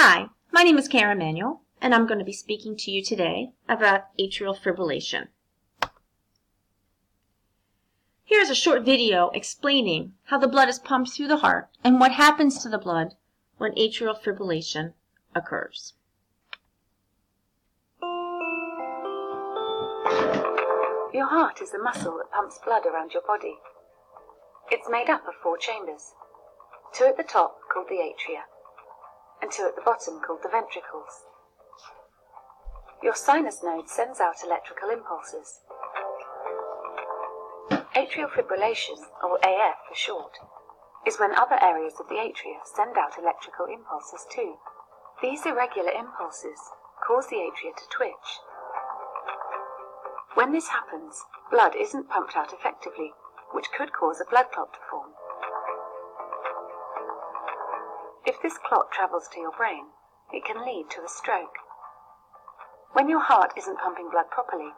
Hi, my name is Karen Manuel, and I'm going to be speaking to you today about atrial fibrillation. Here's a short video explaining how the blood is pumped through the heart and what happens to the blood when atrial fibrillation occurs. Your heart is the muscle that pumps blood around your body. It's made up of 4 chambers, 2 at the top called the atria, and 2 at the bottom called the ventricles. Your sinus node sends out electrical impulses. Atrial fibrillation, or AF for short, is when other areas of the atria send out electrical impulses too. These irregular impulses cause the atria to twitch. When this happens, blood isn't pumped out effectively, which could cause a blood clot to form. If this clot travels to your brain, it can lead to a stroke. When your heart isn't pumping blood properly,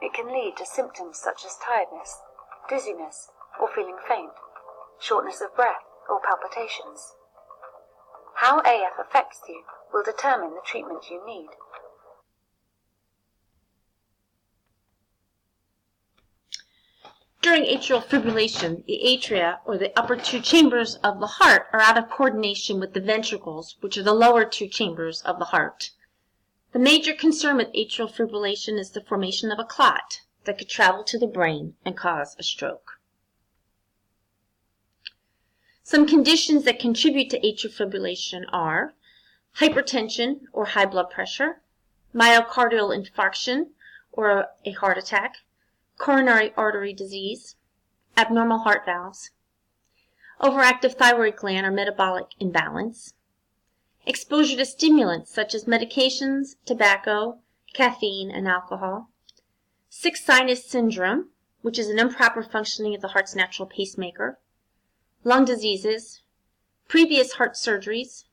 it can lead to symptoms such as tiredness, dizziness, or feeling faint, shortness of breath, or palpitations. How AF affects you will determine the treatment you need. During atrial fibrillation, the atria, or the upper 2 chambers of the heart, are out of coordination with the ventricles, which are the lower 2 chambers of the heart. The major concern with atrial fibrillation is the formation of a clot that could travel to the brain and cause a stroke. Some conditions that contribute to atrial fibrillation are hypertension or high blood pressure, myocardial infarction or a heart attack, coronary artery disease, abnormal heart valves, overactive thyroid gland or metabolic imbalance, exposure to stimulants such as medications, tobacco, caffeine, and alcohol, sick sinus syndrome, which is an improper functioning of the heart's natural pacemaker, lung diseases, previous heart surgeries,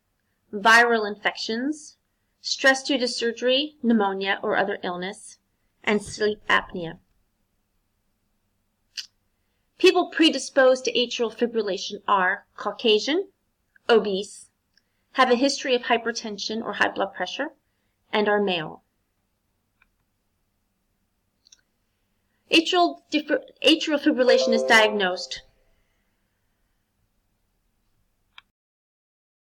viral infections, stress due to surgery, pneumonia, or other illness, and sleep apnea. People predisposed to atrial fibrillation are Caucasian, obese, have a history of hypertension or high blood pressure, and are male. Atrial fibrillation is diagnosed